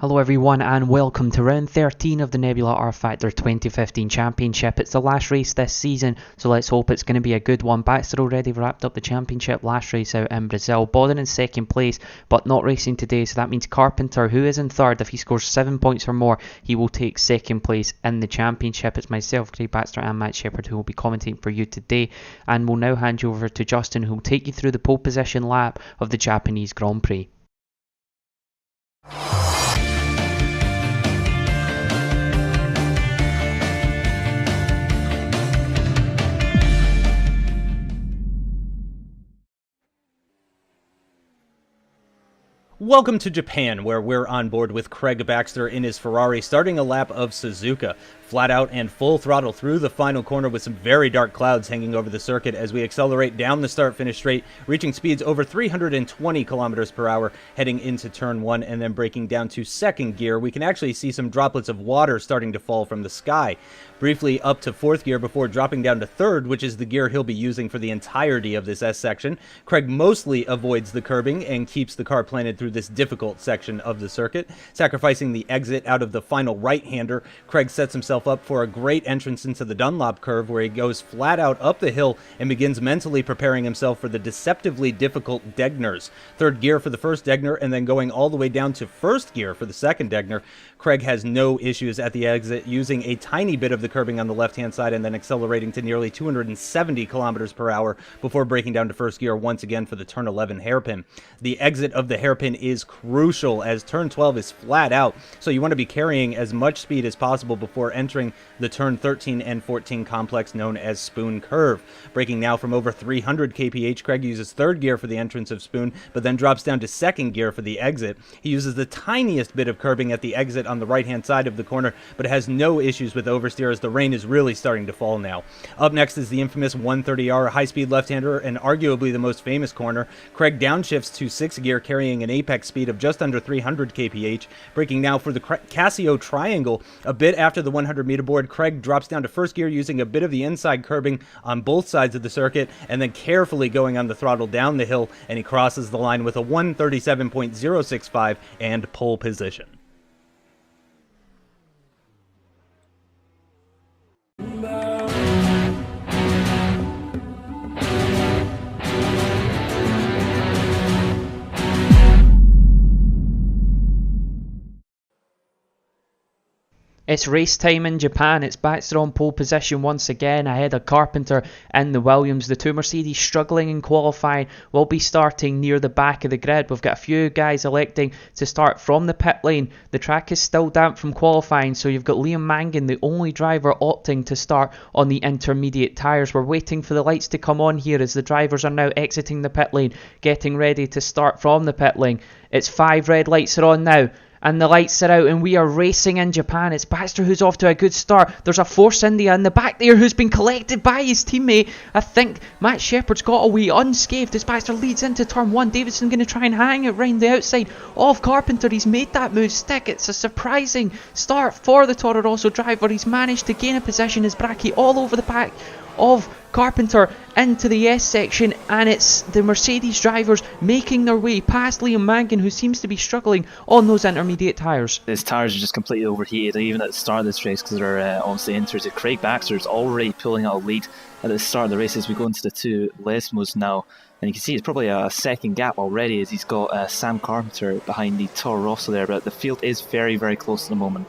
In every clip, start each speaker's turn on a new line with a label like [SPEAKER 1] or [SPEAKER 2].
[SPEAKER 1] Hello everyone and welcome to round 13 of the Nebula rFactor 2015 Championship. It's the last race this season, so let's hope it's going to be a good one. Baxter already wrapped up the championship last race out in Brazil. Bodden in second place, but not racing today, so that means Carpenter, who is in third, if he scores 7 points or more, he will take second place in the championship. It's myself, Craig Baxter and Matt Shepherd who will be commentating for you today, and we'll now hand you over to Justin, who will take you through the pole position lap of the Japanese Grand Prix.
[SPEAKER 2] Welcome to Japan, where we're on board with Craig Baxter in his Ferrari, starting a lap of Suzuka. Flat out and full throttle through the final corner with some very dark clouds hanging over the circuit as we accelerate down the start-finish straight, reaching speeds over 320 kilometers per hour, heading into turn 1 and then breaking down to second gear. We can actually see some droplets of water starting to fall from the sky. Briefly up to fourth gear before dropping down to third, which is the gear he'll be using for the entirety of this S section. Craig mostly avoids the curbing and keeps the car planted through this difficult section of the circuit. Sacrificing the exit out of the final right-hander, Craig sets himself up for a great entrance into the Dunlop curve where he goes flat out up the hill and begins mentally preparing himself for the deceptively difficult Degners. Third gear for the first Degner and then going all the way down to first gear for the second Degner. Craig has no issues at the exit, using a tiny bit of the curbing on the left-hand side and then accelerating to nearly 270 kilometers per hour before breaking down to first gear once again for the turn 11 hairpin. The exit of the hairpin is crucial as turn 12 is flat out, so you want to be carrying as much speed as possible before entering the turn 13 and 14 complex known as Spoon Curve. Braking now from over 300 kph, Craig uses third gear for the entrance of Spoon, but then drops down to second gear for the exit. He uses the tiniest bit of curbing at the exit on the right-hand side of the corner, but has no issues with oversteer as the rain is really starting to fall now. Up next is the infamous 130R high-speed left-hander and arguably the most famous corner. Craig downshifts to 6th gear, carrying an apex speed of just under 300 kph. Braking now for the Casio Triangle. A bit after the 100-meter board, Craig drops down to first gear using a bit of the inside curbing on both sides of the circuit and then carefully going on the throttle down the hill, and he crosses the line with a 137.065 and pole position.
[SPEAKER 1] It's race time in Japan. It's Baxter on pole position once again ahead of Carpenter and the Williams. The two Mercedes struggling in qualifying will be starting near the back of the grid. We've got a few guys electing to start from the pit lane. The track is still damp from qualifying, so you've got Liam Mangan, the only driver, opting to start on the intermediate tyres. We're waiting for the lights to come on here as the drivers are now exiting the pit lane, getting ready to start from the pit lane. It's 5 red lights are on now, and the lights are out and we are racing in Japan. It's Baxter who's off to a good start. There's a Force India in the back there who's been collected by his teammate. I think Matt Shepherd's got away unscathed as Baxter leads into turn 1. Davidson going to try and hang it round the outside of Carpenter. He's made that move stick. It's a surprising start for the Toro Rosso driver. He's managed to gain a position as Bracky all over the back of Carpenter into the S section, and it's the Mercedes drivers making their way past Liam Mangan, who seems to be struggling on those intermediate tyres.
[SPEAKER 3] His tyres are just completely overheated, even at the start of this race, because they're obviously into Craig Baxter is already pulling out a lead at the start of the race as we go into the two Lesmos now. And you can see it's probably a second gap already as he's got Sam Carpenter behind the Toro Rosso there, but the field is very, very close at the moment.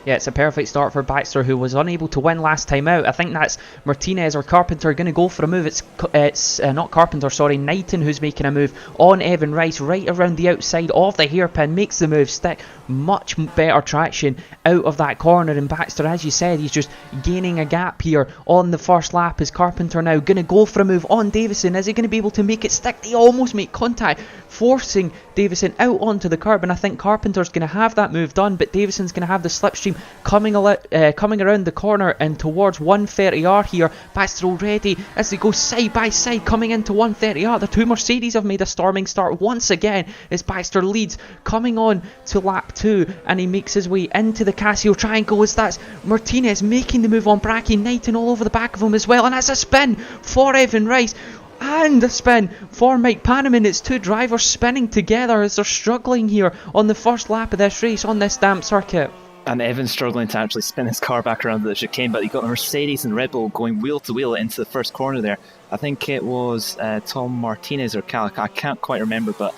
[SPEAKER 1] Yeah, it's a perfect start for Baxter, who was unable to win last time out. I think that's Martinez or Carpenter going to go for a move. It's not Carpenter, sorry, Knighton who's making a move on Evan Rice right around the outside of the hairpin, makes the move stick. Much better traction out of that corner, and Baxter, as you said, he's just gaining a gap here on the first lap. Is Carpenter now going to go for a move on Davison? Is he going to be able to make it stick? They almost make contact, forcing Davison out onto the curb, and I think Carpenter's going to have that move done, but Davison's going to have the slipstream coming around the corner and towards 130R here. Baxter already, as they go side by side, coming into 130R. The two Mercedes have made a storming start once again as Baxter leads, coming on to lap 2, and he makes his way into the Casio Triangle as that's Martinez making the move on Bracky. Knighton all over the back of him as well, and that's a spin for Evan Rice. And a spin for Mike Panneman. It's two drivers spinning together as they're struggling here on the first lap of this race on this damp circuit.
[SPEAKER 3] And Evan's struggling to actually spin his car back around the chicane, but he got a Mercedes and Red Bull going wheel to wheel into the first corner there. I think it was Tom Martinez or Cal, I can't quite remember, but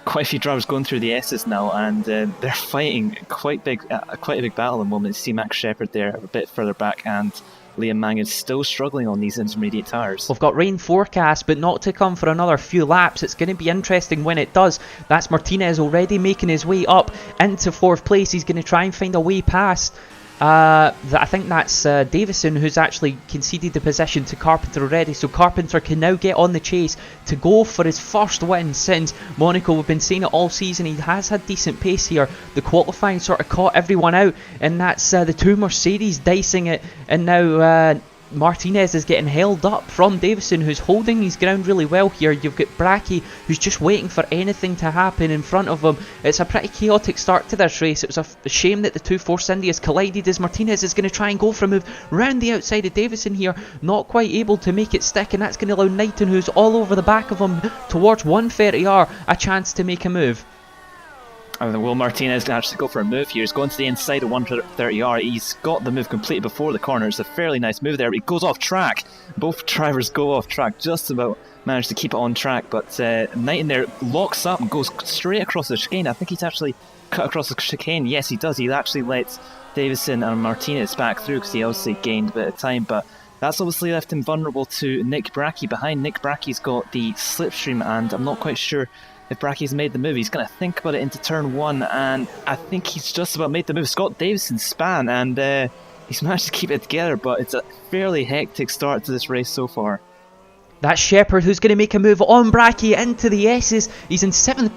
[SPEAKER 3] quite a few drivers going through the S's now, and they're fighting quite a big battle at the moment. You see Max Shepard there a bit further back, and Liam Mangan's still struggling on these intermediate tyres.
[SPEAKER 1] We've got rain forecast, but not to come for another few laps. It's going to be interesting when it does. That's Martinez already making his way up into 4th place. He's going to try and find a way past. I think that's Davison, who's actually conceded the position to Carpenter already. So Carpenter can now get on the chase to go for his first win since Monaco. We've been seeing it all season. He has had decent pace here. The qualifying sort of caught everyone out, and that's the two Mercedes dicing it. And now Martinez is getting held up from Davison, who's holding his ground really well here. You've got Bracky, who's just waiting for anything to happen in front of him. It's a pretty chaotic start to this race. It was a shame that the two Force Indias collided, as Martinez is going to try and go for a move round the outside of Davison here. Not quite able to make it stick, and that's going to allow Knighton, who's all over the back of him towards 130R, a chance to make a move.
[SPEAKER 3] And will Martinez actually go for a move here? He's going to the inside of 130R. He's got the move completed before the corner. It's a fairly nice move there. He goes off track. Both drivers go off track. Just about managed to keep it on track. But Knighton there locks up and goes straight across the chicane. I think he's actually cut across the chicane. Yes, he does. He actually lets Davison and Martinez back through because he obviously gained a bit of time. But that's obviously left him vulnerable to Nick Bracky behind. Nick Bracky's got the slipstream, and I'm not quite sure if Bracky's made the move. He's going to think about it into turn 1, and I think he's just about made the move. Scott Davison span, and he's managed to keep it together, but it's a fairly hectic start to this race so far.
[SPEAKER 1] That's Shepard, who's going to make a move on Bracky into the S's. He's in 7th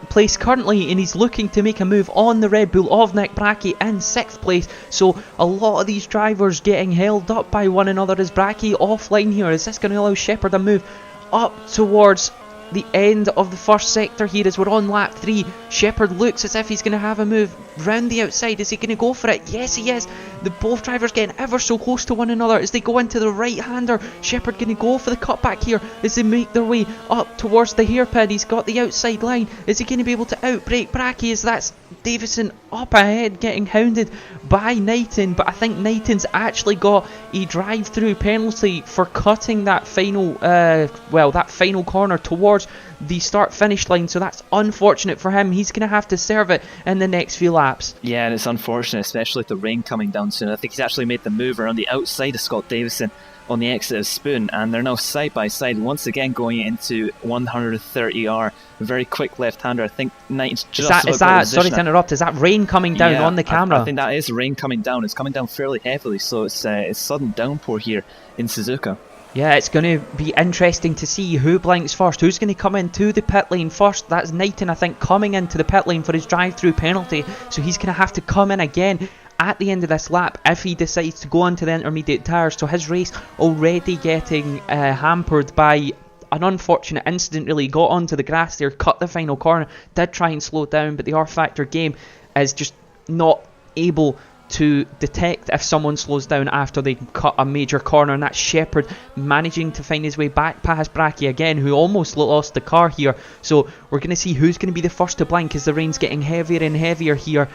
[SPEAKER 1] place currently, and he's looking to make a move on the Red Bull of Nick Bracky in 6th place. So a lot of these drivers getting held up by one another as Bracky offline here. Is this going to allow Shepard a move up towards the end of the first sector here as we're on lap 3? Shepard looks as if he's going to have a move round the outside. Is he going to go for it? Yes, he is. The both drivers getting ever so close to one another as they go into the right-hander. Shepard going to go for the cutback here as they make their way up towards the hairpin. He's got the outside line. Is he going to be able to outbrake Bracky? As that's Davison up ahead getting hounded by Knighton, but I think Knighton's actually got a drive-through penalty for cutting that final that final corner towards the start-finish line, so that's unfortunate for him. He's going to have to serve it in the next few laps.
[SPEAKER 3] Yeah, and it's unfortunate, especially with the rain coming down soon. I think he's actually made the move around the outside of Scott Davison on the exit of Spoon, and they're now side by side once again going into 130R. A very quick left-hander. I think Knighton's just
[SPEAKER 1] is that sorry to interrupt, is that rain coming down on the camera?
[SPEAKER 3] I think that is rain coming down. It's coming down fairly heavily, so it's sudden downpour here in Suzuka.
[SPEAKER 1] Yeah, it's going to be interesting to see who blinks first. Who's going to come into the pit lane first? That's Knighton, I think, coming into the pit lane for his drive-through penalty. So he's going to have to come in again at the end of this lap if he decides to go onto the intermediate tyres. So his race already getting hampered by an unfortunate incident, really. Got onto the grass there, cut the final corner, did try and slow down, but the rFactor game is just not able to detect if someone slows down after they cut a major corner, and that's Shepard managing to find his way back past Bracky again, who almost lost the car here. So we're going to see who's going to be the first to blink as the rain's getting heavier and heavier here.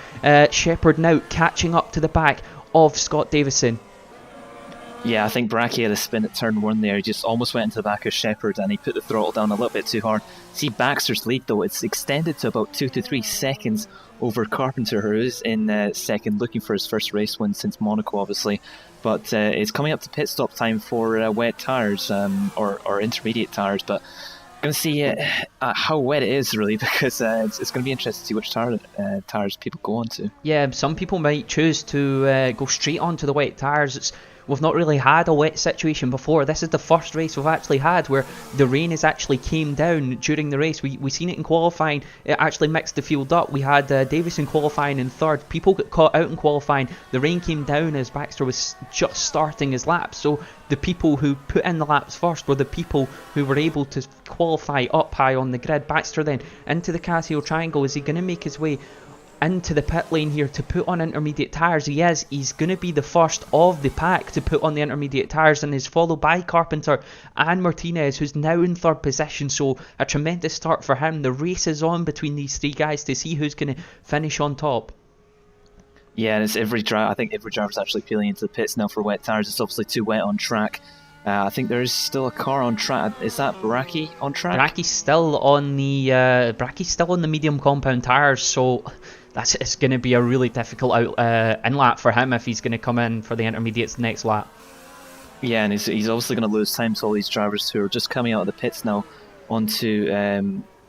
[SPEAKER 1] Shepard now catching up to the back of Scott Davison.
[SPEAKER 3] Yeah, I think Bracky had a spin at turn 1 there. He just almost went into the back of Shepard and he put the throttle down a little bit too hard. See Baxter's lead though, it's extended to about 2 to 3 seconds over Carpenter, who is in second, looking for his first race win since Monaco obviously. But it's coming up to pit stop time for wet tyres, or intermediate tyres. But going to see how wet it is really, because it's going to be interesting to see which tyres people go onto. Yeah,
[SPEAKER 1] some people might choose to go straight onto the wet tyres. We've not really had a wet situation before. This is the first race we've actually had where the rain has actually came down during the race. We seen it in qualifying. It actually mixed the field up. We had Davison qualifying in third. People got caught out in qualifying. The rain came down as Baxter was just starting his laps. So the people who put in the laps first were the people who were able to qualify up high on the grid. Baxter then into the Casio Triangle. Is he going to make his way into the pit lane here to put on intermediate tyres. He's going to be the first of the pack to put on the intermediate tyres, and is followed by Carpenter and Martinez, who's now in third position. So a tremendous start for him. The race is on between these three guys to see who's going to finish on top.
[SPEAKER 3] Yeah, and it's I think every driver's actually peeling into the pits now for wet tyres. It's obviously too wet on track. I think there is still a car on track. Is that Baraki on track?
[SPEAKER 1] Braki's still on the medium compound tyres, so it's going to be a really difficult in lap for him if he's going to come in for the intermediates next lap.
[SPEAKER 3] Yeah, and he's obviously going to lose time to all these drivers who are just coming out of the pits now onto,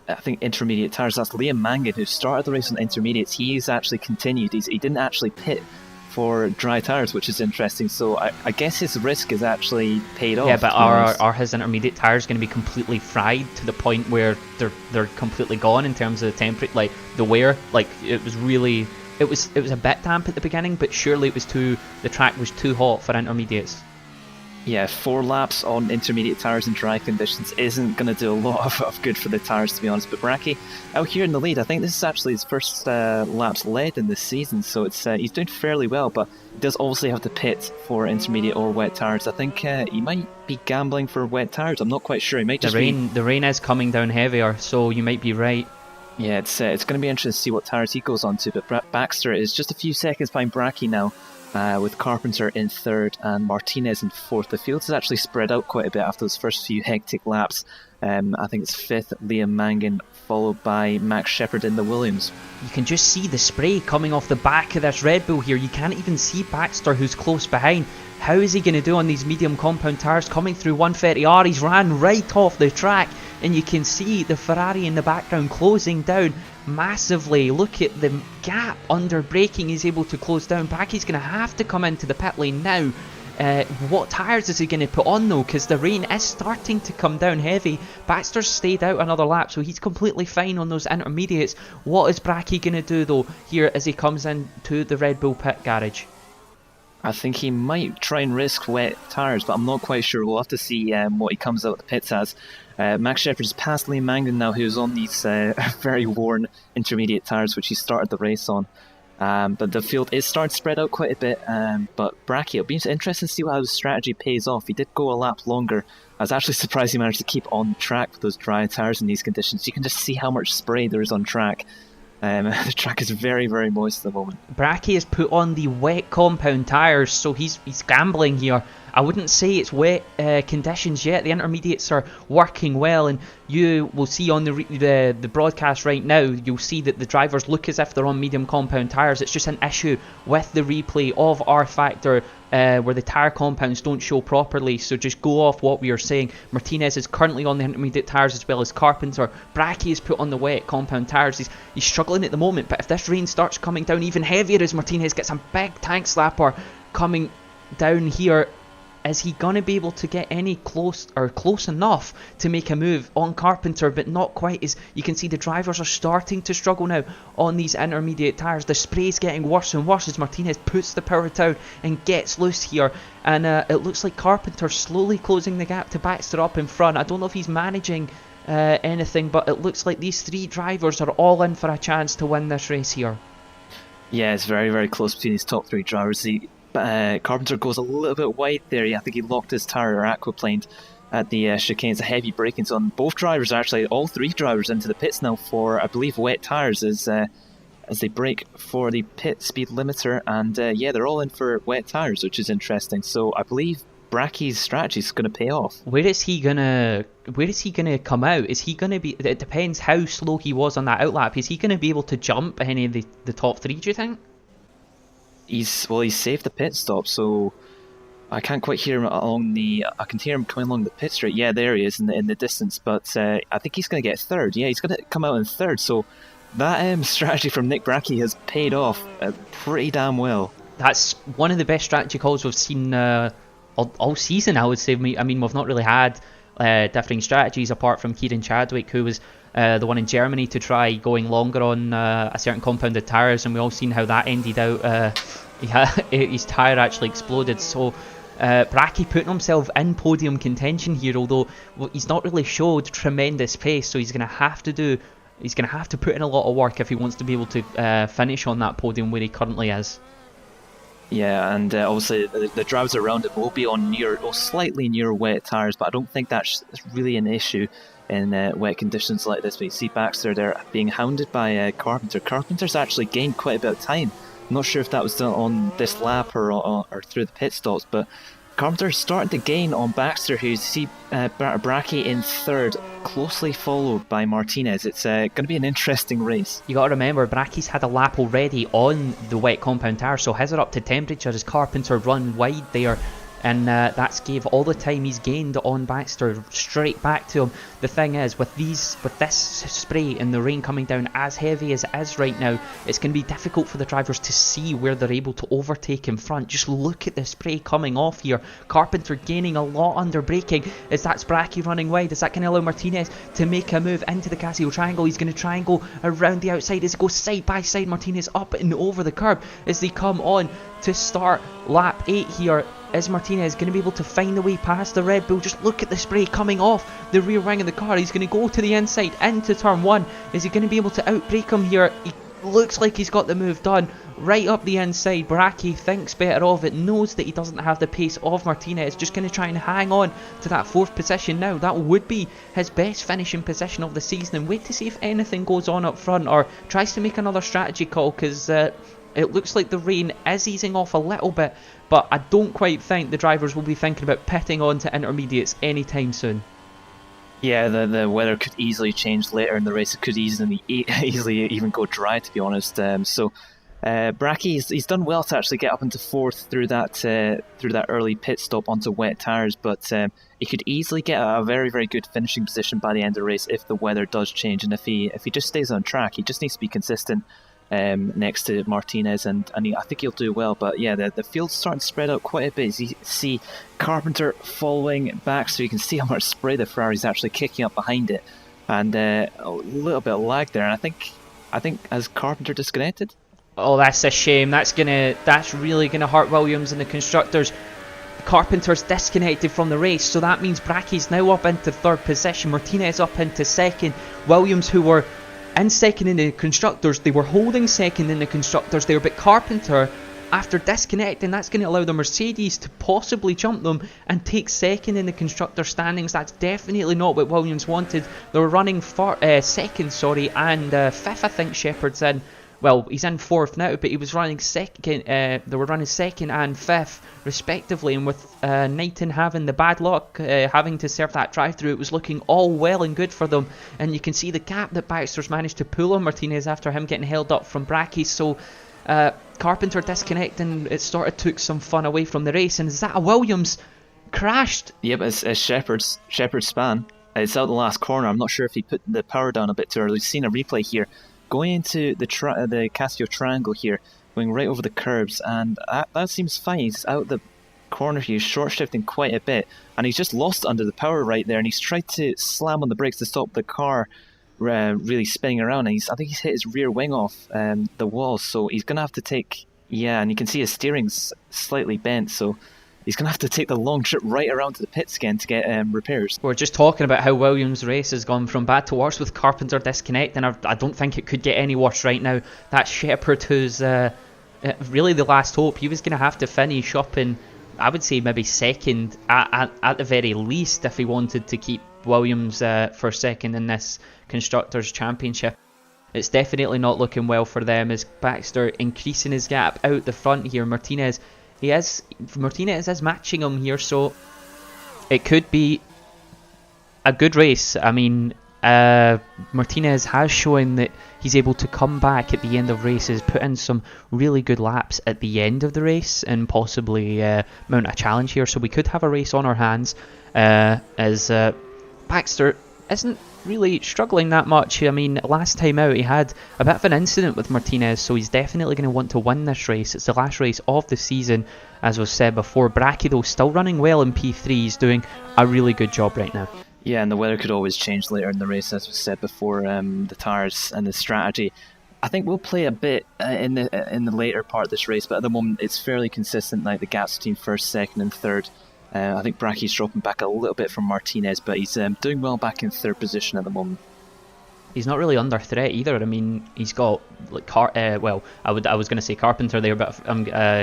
[SPEAKER 3] I think, intermediate tyres. That's Liam Mangan, who started the race on intermediates. He's actually continued. He didn't actually pit for dry tyres, which is interesting. So I guess his risk is actually paid off.
[SPEAKER 1] Yeah, but are his intermediate tyres going to be completely fried to the point where they're completely gone in terms of the temperature, like the wear? Like it was a bit damp at the beginning, but surely the track was too hot for intermediates.
[SPEAKER 3] Yeah, 4 laps on intermediate tyres in dry conditions isn't going to do a lot of good for the tyres, to be honest. But Baraki out here in the lead. I think this is actually his first laps led in this season, so he's doing fairly well, but he does obviously have to pit for intermediate or wet tyres. I think he might be gambling for wet tyres. I'm not quite sure. He might just
[SPEAKER 1] The rain is coming down heavier, so you might be right.
[SPEAKER 3] Yeah, it's going to be interesting to see what tyres he goes on to, but Baxter is just a few seconds behind Baraki now. With Carpenter in third and Martinez in fourth. The field has actually spread out quite a bit after those first few hectic laps. I think it's fifth, Liam Mangan, followed by Max Shepard in the Williams.
[SPEAKER 1] You can just see the spray coming off the back of this Red Bull here. You can't even see Baxter, who's close behind. How is he going to do on these medium compound tyres coming through 130R? He's ran right off the track, and you can see the Ferrari in the background closing down massively. Look at the gap under braking he's able to close down. Braki's going to have to come into the pit lane now. What tyres is he going to put on though, because the rain is starting to come down heavy. Baxter's stayed out another lap, so he's completely fine on those intermediates. What is Braki going to do though here as he comes into the Red Bull pit garage?
[SPEAKER 3] I think he might try and risk wet tyres, but I'm not quite sure. We'll have to see what he comes out of the pits as. Max Shepard's past Liam Mangan now, who's on these very worn intermediate tyres, which he started the race on. But the field is starting to spread out quite a bit. But Braki, it'll be interesting to see how his strategy pays off. He did go a lap longer. I was actually surprised he managed to keep on track with those dry tyres in these conditions. You can just see how much spray there is on track. The track is very, very moist at the moment.
[SPEAKER 1] Braki has put on the wet compound tyres, so he's gambling here. I wouldn't say it's wet conditions yet. The intermediates are working well, and you will see on the broadcast right now, you'll see that the drivers look as if they're on medium compound tyres. It's just an issue with the replay of rFactor where the tyre compounds don't show properly, so just go off what we are saying. Martinez is currently on the intermediate tyres as well as Carpenter. Braki is put on the wet compound tyres. He's struggling at the moment, but if this rain starts coming down even heavier as Martinez gets a big tank slapper coming down here, is he going to be able to get any close enough to make a move on Carpenter, but not quite? As you can see, the drivers are starting to struggle now on these intermediate tyres. The spray's getting worse and worse as Martinez puts the power down and gets loose here, and it looks like Carpenter slowly closing the gap to Baxter up in front. I don't know if he's managing anything, but it looks like these three drivers are all in for a chance to win this race here.
[SPEAKER 3] Yeah, it's very, very close between these top three drivers. Carpenter goes a little bit wide there. I think he locked his tyre or aquaplaned at the chicane. It's a heavy braking zone. Both drivers, actually, all three drivers into the pits now for, I believe, wet tyres as they brake for the pit speed limiter. And yeah, they're all in for wet tyres, which is interesting. So I believe Braki's strategy is going to pay off.
[SPEAKER 1] Where is he gonna come out? Is he gonna be? It depends how slow he was on that outlap. Is he gonna be able to jump any of the top three? Do you think?
[SPEAKER 3] He's saved the pit stop, so I can't quite hear him I can hear him coming along the pit straight. Yeah, there he is in the distance. But I think he's going to get third. Yeah, he's going to come out in third. So that strategy from Nick Braki has paid off pretty damn well. That's
[SPEAKER 1] one of the best strategy calls we've seen all season, I would say. I mean, we've not really had differing strategies apart from Kieran Chadwick, who was the one in Germany to try going longer on a certain compounded tyres, and we all seen how that ended out. His tyre actually exploded. So Braki putting himself in podium contention here, although he's not really showed tremendous pace, so he's going to have to do he's going to have to put in a lot of work if he wants to be able to finish on that podium where he currently is.
[SPEAKER 3] Yeah, and obviously the drivers around him will be on slightly near wet tyres, but I don't think that's really an issue in wet conditions like this. But you see Baxter there being hounded by Carpenter. Carpenter's actually gained quite a bit of time. I'm not sure if that was done on this lap or through the pit stops, but Carpenter's starting to gain on Baxter, who you see Bracky in third, closely followed by Martinez. It's going to be an interesting race.
[SPEAKER 1] You got to remember, Bracky's had a lap already on the wet compound tyre, so his are up to temperature as Carpenter run wide there. And that's gave all the time he's gained on Baxter straight back to him. The thing is, with this spray and the rain coming down as heavy as it is right now, it's going to be difficult for the drivers to see where they're able to overtake in front. Just look at the spray coming off here. Carpenter gaining a lot under braking as that's Bracky running wide. Is that going to allow Martinez to make a move into the Casio triangle? He's going to triangle around the outside as it goes side by side. Martinez up and over the curb as they come on to start lap 8 here. Is Martinez going to be able to find a way past the Red Bull? Just look at the spray coming off the rear wing of the car. He's going to go to the inside into turn 1. Is he going to be able to outbrake him here? He looks like he's got the move done. Right up the inside, Bracky thinks better of it, knows that he doesn't have the pace of Martinez, just going to try and hang on to that 4th position now. That would be his best finishing position of the season, and wait to see if anything goes on up front or tries to make another strategy call, because it looks like the rain is easing off a little bit, but I don't quite think the drivers will be thinking about pitting on to intermediates anytime soon.
[SPEAKER 3] Yeah, the weather could easily change later in the race. It could easily even go dry, to be honest. So Bracky, he's done well to actually get up into 4th through that early pit stop onto wet tyres, but he could easily get a very, very good finishing position by the end of the race if the weather does change, and if he just stays on track. He just needs to be consistent next to Martinez, and I think he'll do well. But yeah, the field's starting to spread out quite a bit. As you see Carpenter following back, so you can see how much spray the Ferrari's actually kicking up behind it, and a little bit of lag there. And I think has Carpenter disconnected?
[SPEAKER 1] Oh, that's a shame. That's really gonna hurt Williams and the constructors. Carpenter's disconnected from the race, so that means Bracky's now up into 3rd position, Martinez up into 2nd. Williams, who were in 2nd in the constructors, they were holding 2nd in the constructors there, but Carpenter, after disconnecting, that's going to allow the Mercedes to possibly jump them and take 2nd in the constructor standings. That's definitely not what Williams wanted. They were running 2nd, and 5th, I think Shepard's in. Well, he's in 4th now, but he was running 2nd. They were running 2nd and 5th, respectively. And with Knighton having the bad luck, having to serve that drive-through, it was looking all well and good for them. And you can see the gap that Baxter's managed to pull on Martinez after him getting held up from Bracky. So Carpenter disconnecting, it sort of took some fun away from the race. And is that a Williams crashed?
[SPEAKER 3] Yep, it's Shepard's span. It's out the last corner. I'm not sure if he put the power down a bit too early. We've seen a replay here. Going into the Casio triangle here, going right over the curbs, and that seems fine. He's out the corner here, short shifting quite a bit, and he's just lost under the power right there, and he's tried to slam on the brakes to stop the car really spinning around, and I think he's hit his rear wing off the wall, so he's going to have to take, and you can see his steering's slightly bent, so he's going to have to take the long trip right around to the pits again to get repairs.
[SPEAKER 1] We're just talking about how Williams' race has gone from bad to worse with Carpenter disconnecting. I don't think it could get any worse right now. That Shepard, who's really the last hope, he was going to have to finish up in, I would say, maybe 2nd at the very least if he wanted to keep Williams for 2nd in this Constructors' Championship. It's definitely not looking well for them as Baxter increasing his gap out the front here. Martinez is matching him here, so it could be a good race. I mean, Martinez has shown that he's able to come back at the end of races, put in some really good laps at the end of the race, and possibly mount a challenge here. So we could have a race on our hands as Baxter isn't really struggling that much. I mean, last time out he had a bit of an incident with Martinez, so he's definitely going to want to win this race. It's the last race of the season, as was said before. Bracky, though, still running well in P3. He's doing a really good job right now.
[SPEAKER 3] Yeah, and the weather could always change later in the race, as was said before. The tyres and the strategy, I think we'll play a bit in the later part of this race, but at the moment it's fairly consistent, like the gaps between 1st, 2nd and 3rd. I think Bracky's dropping back a little bit from Martinez, but he's doing well back in 3rd position at the moment.
[SPEAKER 1] he's not really under threat either. I mean, he's got like I was going to say Carpenter there, but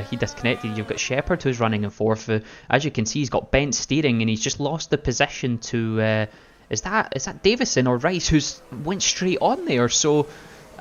[SPEAKER 1] he disconnected. You've got Shepherd who's running in fourth. As you can see, he's got bent steering and he's just lost the position to is that Davison or Rice who's went straight on there. So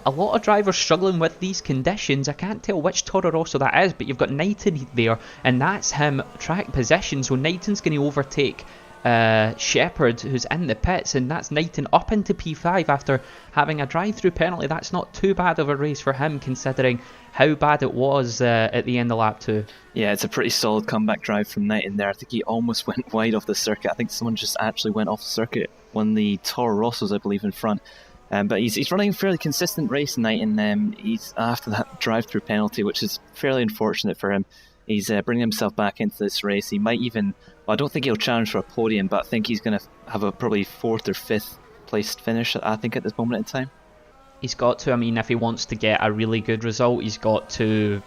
[SPEAKER 1] a lot of drivers struggling with these conditions. I can't tell which Toro Rosso that is, but you've got Knighton there, and that's him track position. So Knighton's going to overtake Shepherd, who's in the pits, and that's Knighton up into P5 after having a drive-through penalty. That's not too bad of a race for him, considering how bad it was at the end of lap 2.
[SPEAKER 3] Yeah, it's a pretty solid comeback drive from Knighton there. I think he almost went wide off the circuit. I think someone just actually went off the circuit. One of the Toro Rossos, I believe, in front. But he's running a fairly consistent race tonight, and he's after that drive-through penalty, which is fairly unfortunate for him. He's bringing himself back into this race. He might even, well, I don't think he'll challenge for a podium, but I think he's going to have a probably 4th or 5th placed finish, I think, at this moment in time.
[SPEAKER 1] He's got to, I mean, if he wants to get a really good result, he's got to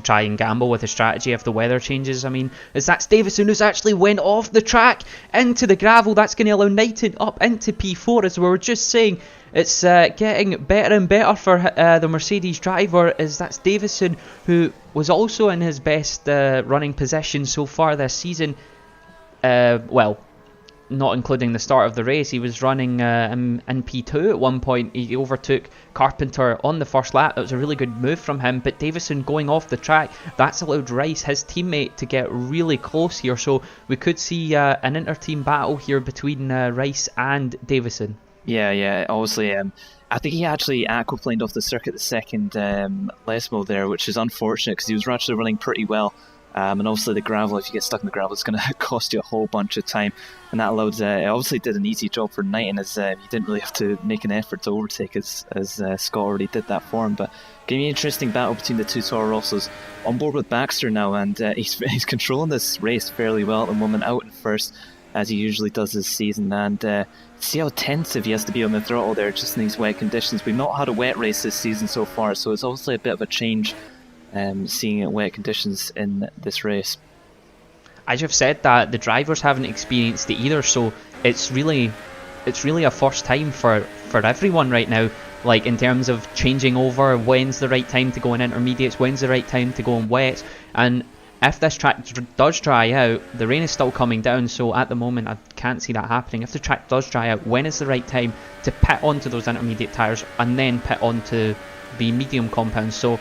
[SPEAKER 1] try and gamble with a strategy if the weather changes. I mean, as that's Davison who's actually went off the track into the gravel. That's going to allow Knighton up into P4, as we were just saying. It's getting better and better for the Mercedes driver, as that's Davison, who was also in his best running position so far this season. Well, not including the start of the race. He was running in P2 at one point. He overtook Carpenter on the first lap. That was a really good move from him, but Davison going off the track, that's allowed Rice, his teammate, to get really close here. So we could see an inter-team battle here between Rice and Davison.
[SPEAKER 3] Yeah, obviously, I think he actually aquaplaned off the circuit the second Lesmo there, which is unfortunate because he was actually running pretty well. And obviously the gravel, if you get stuck in the gravel, it's going to cost you a whole bunch of time. And that allowed, it obviously did an easy job for Knighton, as he didn't really have to make an effort to overtake, as Scott already did that for him. But giving an interesting battle between the two Toro Rossos. On board with Baxter now, and he's controlling this race fairly well at the moment, out in first, as he usually does this season. And see how tensive he has to be on the throttle there, just in these wet conditions. We've not had a wet race this season so far, so it's obviously a bit of a change seeing it wet conditions in this race.
[SPEAKER 1] As you've said, that the drivers haven't experienced it either, so it's really a first time for everyone right now, like in terms of changing over, when's the right time to go in intermediates, when's the right time to go in wets. And if this track does dry out, the rain is still coming down, so at the moment I can't see that happening. If the track does dry out, when is the right time to pit onto those intermediate tyres and then pit onto the medium compounds? So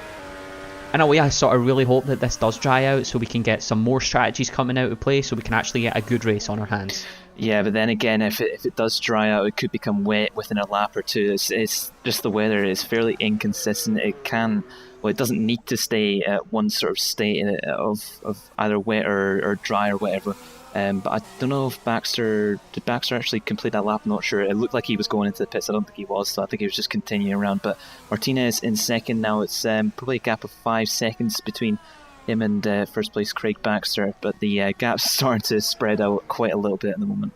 [SPEAKER 1] in a way, I sort of really hope that this does dry out so we can get some more strategies coming out of play so we can actually get a good race on our hands.
[SPEAKER 3] Yeah, but then again, if it does dry out, it could become wet within a lap or two. It's just the weather is fairly inconsistent. It doesn't need to stay at one sort of state of either wet or dry or whatever. But I don't know if did Baxter actually complete that lap? I'm not sure. It looked like he was going into the pits. I don't think he was, so I think he was just continuing around. But Martinez in second now. It's probably a gap of 5 seconds between him and first place Craig Baxter, but the gap's starting to spread out quite a little bit at the moment.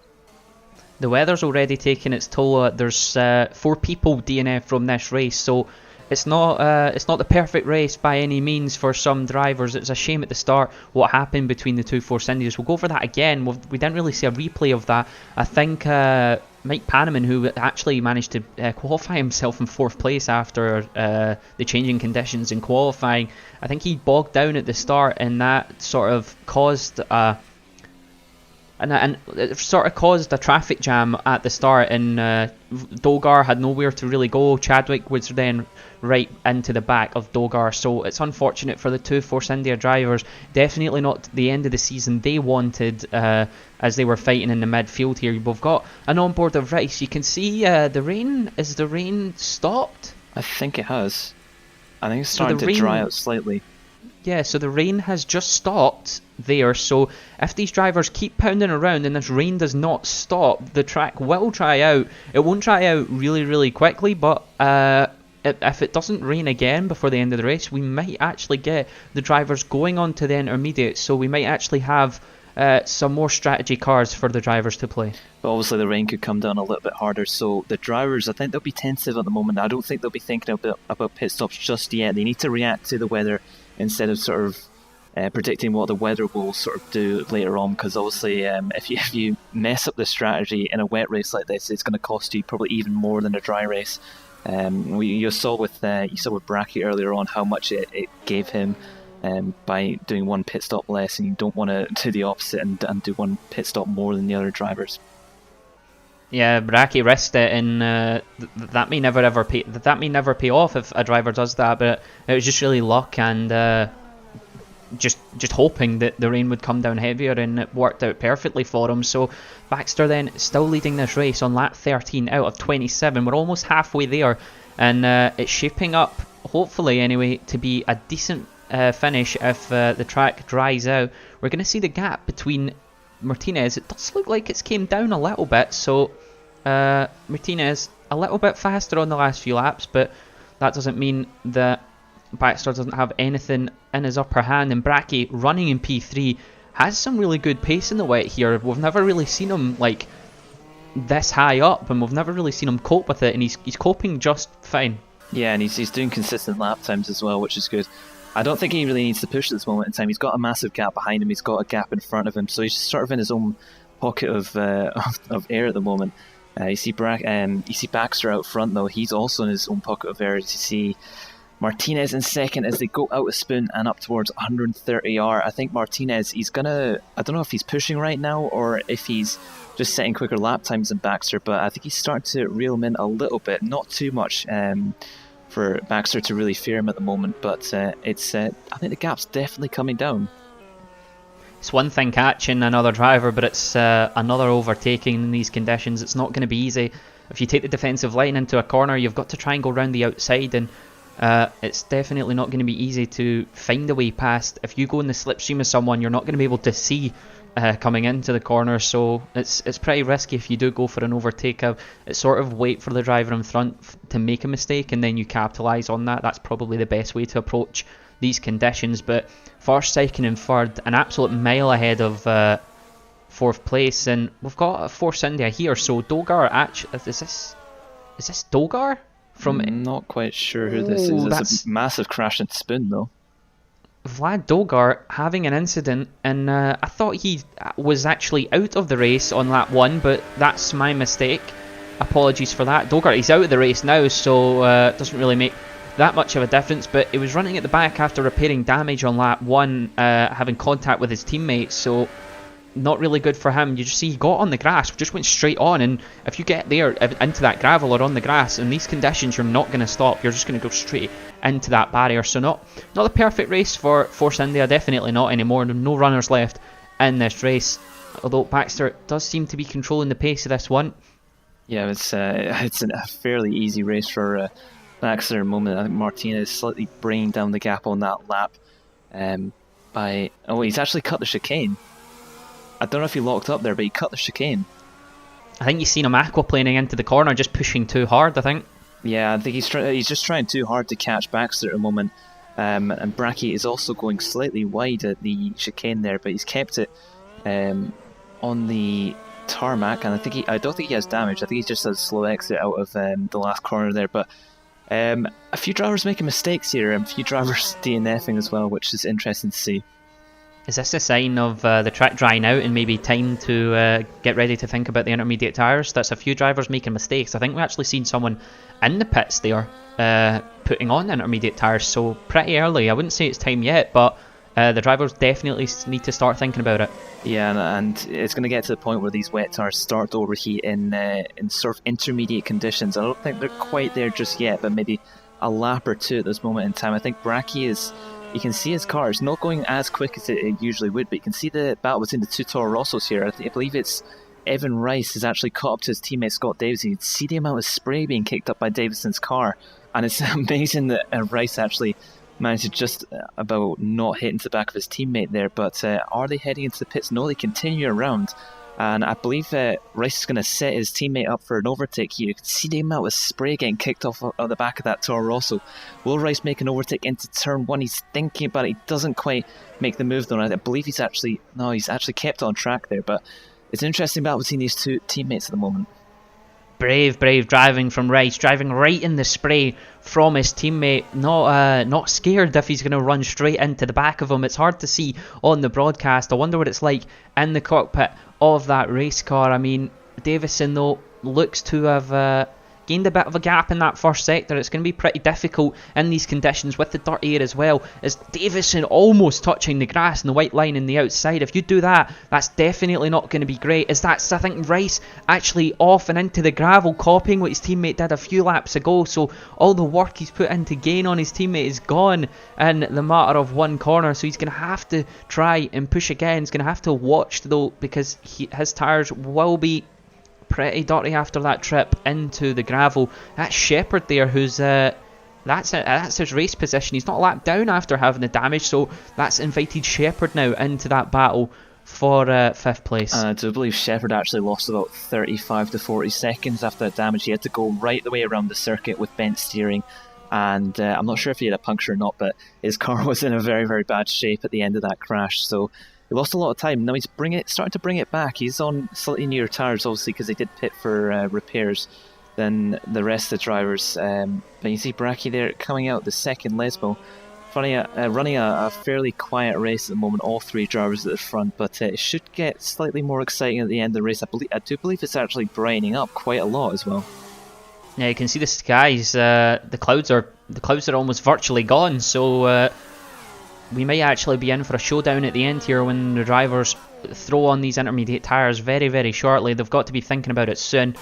[SPEAKER 1] The weather's already taken its toll. There's 4 people DNF from this race, so it's not the perfect race by any means for some drivers. It's a shame at the start what happened between the two Force Indias. We'll go over that again. We didn't really see a replay of that. I think Mike Panneman, who actually managed to qualify himself in 4th place after the changing conditions in qualifying, I think he bogged down at the start, and that sort of caused and it sort of caused a traffic jam at the start, and Dogar had nowhere to really go. Chadwick was then right into the back of Dogar, so it's unfortunate for the two Force India drivers. Definitely not the end of the season they wanted, as they were fighting in the midfield here. We've got an onboard of Rice. You can see the rain. Is the rain stopped?
[SPEAKER 3] I think it has. I think it's starting to dry out slightly.
[SPEAKER 1] Yeah, so the rain has just stopped there, so if these drivers keep pounding around and this rain does not stop, the track will dry out. It won't dry out really, really quickly, but if it doesn't rain again before the end of the race, we might actually get the drivers going on to the intermediates, so we might actually have some more strategy cars for the drivers to play.
[SPEAKER 3] But obviously the rain could come down a little bit harder, so the drivers, I think they'll be tensive at the moment. I don't think they'll be thinking about pit stops just yet. They need to react to the weather instead of sort of predicting what the weather will sort of do later on, because obviously if you mess up the strategy in a wet race like this, it's going to cost you probably even more than a dry race. You saw with Bracky earlier on how much it gave him by doing one pit stop less, and you don't want to do the opposite and do one pit stop more than the other drivers.
[SPEAKER 1] Yeah, Bracky risked it, and that may never pay off if a driver does that. But it was just really luck and just hoping that the rain would come down heavier, and it worked out perfectly for him. So Baxter then still leading this race on lap 13 out of 27. We're almost halfway there, and it's shaping up, hopefully anyway, to be a decent finish if the track dries out. We're going to see the gap between Martinez. It does look like it's came down a little bit, so Martinez a little bit faster on the last few laps, but that doesn't mean that Baxter doesn't have anything in his upper hand. And Bracky, running in P3, has some really good pace in the wet here. We've never really seen him like this high up, and we've never really seen him cope with it, and he's coping just fine.
[SPEAKER 3] Yeah, and he's doing consistent lap times as well, which is good. I don't think he really needs to push at this moment in time. He's got a massive gap behind him, he's got a gap in front of him, so he's sort of in his own pocket of air at the moment. You see Baxter out front though, he's also in his own pocket of air. As you see Martinez in second as they go out of Spoon and up towards 130R. I think Martinez, I don't know if he's pushing right now or if he's just setting quicker lap times than Baxter, but I think he's starting to reel him in a little bit, not too much for Baxter to really fear him at the moment, but I think the gap's definitely coming down.
[SPEAKER 1] It's one thing catching another driver, but it's another overtaking in these conditions. It's not going to be easy. If you take the defensive line into a corner, you've got to try and go round the outside, and it's definitely not going to be easy to find a way past. If you go in the slipstream of someone, you're not going to be able to see coming into the corner, so it's pretty risky if you do go for an overtake. It's sort of wait for the driver in front to make a mistake, and then you capitalise on that. That's probably the best way to approach these conditions. But first, second and third, an absolute mile ahead of fourth place, and we've got a Force India here. So Dogar, actually, is this Dogar?
[SPEAKER 3] I'm not quite sure who this is. It's a massive crash and Spoon though.
[SPEAKER 1] Vlad Dogar having an incident, and I thought he was actually out of the race on lap 1, but that's my mistake. Apologies for that. Dogar, he's out of the race now, so it doesn't really make that much of a difference, but he was running at the back after repairing damage on lap 1, having contact with his teammates, so not really good for him. You just see he got on the grass, just went straight on, and if you get there into that gravel or on the grass in these conditions, you're not going to stop. You're just going to go straight into that barrier. So not a perfect race for Force India, definitely not anymore. No runners left in this race, although Baxter does seem to be controlling the pace of this one.
[SPEAKER 3] Yeah, it's a fairly easy race for Baxter at the moment. I think Martinez slightly bringing down the gap on that lap he's actually cut the chicane. I don't know if he locked up there, but he cut the chicane.
[SPEAKER 1] I think you've seen him aquaplaning into the corner, just pushing too hard, I think.
[SPEAKER 3] Yeah, I think he's just trying too hard to catch Baxter at the moment. And Bracky is also going slightly wide at the chicane there, but he's kept it on the tarmac, and I don't think he has damage. I think he just has a slow exit out of the last corner there, but a few drivers making mistakes here, and a few drivers DNFing as well, which is interesting to see.
[SPEAKER 1] Is this a sign of the track drying out and maybe time to get ready to think about the intermediate tyres? That's a few drivers making mistakes. I think we've actually seen someone in the pits there putting on intermediate tyres, so pretty early. I wouldn't say it's time yet, but the drivers definitely need to start thinking about it.
[SPEAKER 3] Yeah, and it's going to get to the point where these wet tyres start to overheat in sort of intermediate conditions. I don't think they're quite there just yet, but maybe a lap or two at this moment in time. I think Bracky is... You can see his car is not going as quick as it usually would, but you can see the battle between the two Toro Rossos here. I believe it's Evan Rice has actually caught up to his teammate Scott Davison. You can see the amount of spray being kicked up by Davison's car, and it's amazing that Rice actually managed to just about not hit into the back of his teammate there. But are they heading into the pits? No, they continue around. And I believe Rice is going to set his teammate up for an overtake here. You can see the amount of spray getting kicked off of the back of that Toro Rosso. Will Rice make an overtake into turn 1? He's thinking about it. He doesn't quite make the move though. I believe he's actually kept on track there. But it's an interesting battle between these two teammates at the moment.
[SPEAKER 1] brave driving from Rice, driving right in the spray from his teammate, not scared if he's going to run straight into the back of him. It's hard to see on the broadcast. I wonder what it's like in the cockpit of that race car. I mean, Davison, though, looks to have gained a bit of a gap in that first sector. It's going to be pretty difficult in these conditions with the dirt air as well. As Davison almost touching the grass and the white line in the outside. If you do that, that's definitely not going to be great. As that's, I think, Rice actually off and into the gravel, copying what his teammate did a few laps ago. So all the work he's put in to gain on his teammate is gone in the matter of one corner. So he's going to have to try and push again. He's going to have to watch, though, because his tyres will be pretty dirty after that trip into the gravel. That's Shepherd there, who's that's his race position. He's not lapped down after having the damage, so that's invited Shepherd now into that battle for 5th place.
[SPEAKER 3] I do believe Shepherd actually lost about 35 to 40 seconds after that damage. He had to go right the way around the circuit with bent steering, and I'm not sure if he had a puncture or not, but his car was in a very bad shape at the end of that crash, so he lost a lot of time. Now he's starting to bring it back. He's on slightly newer tyres, obviously, because they did pit for repairs than the rest of the drivers. But you see Bracky there coming out the second Lesmo. Running a fairly quiet race at the moment, all 3 drivers at the front, but it should get slightly more exciting at the end of the race. I do believe it's actually brightening up quite a lot as well.
[SPEAKER 1] Yeah, you can see the skies. The clouds are almost virtually gone, so we might actually be in for a showdown at the end here when the drivers throw on these intermediate tyres very shortly. They've got to be thinking about it soon.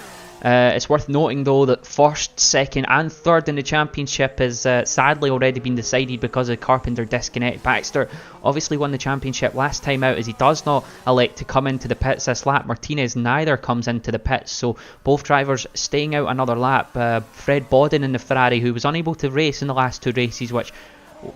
[SPEAKER 1] It's worth noting, though, that 1st, 2nd and 3rd in the championship has sadly already been decided because of Carpenter disconnect. Baxter obviously won the championship last time out, as he does not elect to come into the pits this lap. Martinez neither comes into the pits, so both drivers staying out another lap. Fred Bodden in the Ferrari, who was unable to race in the last 2 races, which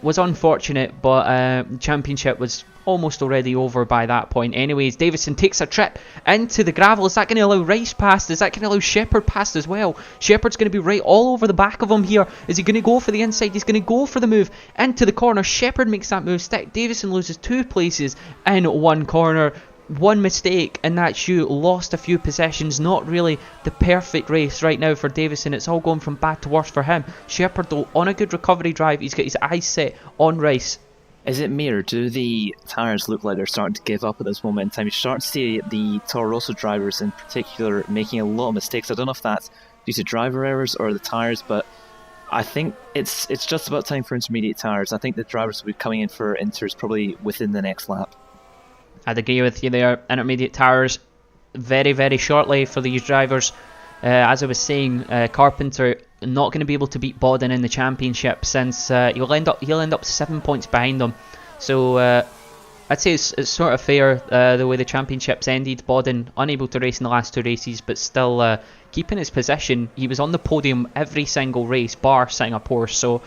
[SPEAKER 1] was unfortunate, but the championship was almost already over by that point. Anyways, Davison takes a trip into the gravel. Is that going to allow Rice past? Is that going to allow Shepherd past as well? Shepherd's going to be right all over the back of him here. Is he going to go for the inside? He's going to go for the move into the corner. Shepherd makes that move. Davison loses 2 places in one corner. One mistake, and that's you. Lost a few possessions. Not really the perfect race right now for Davison. It's all going from bad to worse for him. Shepherd, though, on a good recovery drive. He's got his eyes set on Rice.
[SPEAKER 3] Is it me, or do the tyres look like they're starting to give up at this moment in time? You start to see the Toro Rosso drivers in particular making a lot of mistakes. I don't know if that's due to driver errors or the tyres, but I think it's just about time for intermediate tyres. I think the drivers will be coming in for inters probably within the next lap.
[SPEAKER 1] I'd agree with you there. Intermediate tyres very shortly for these drivers. As I was saying, Carpenter not going to be able to beat Bodden in the championship, since he'll end up 7 points behind them. So I'd say it's sort of fair the way the championship's ended. Bodden unable to race in the last 2 races, but still keeping his position. He was on the podium every single race, bar Singapore. So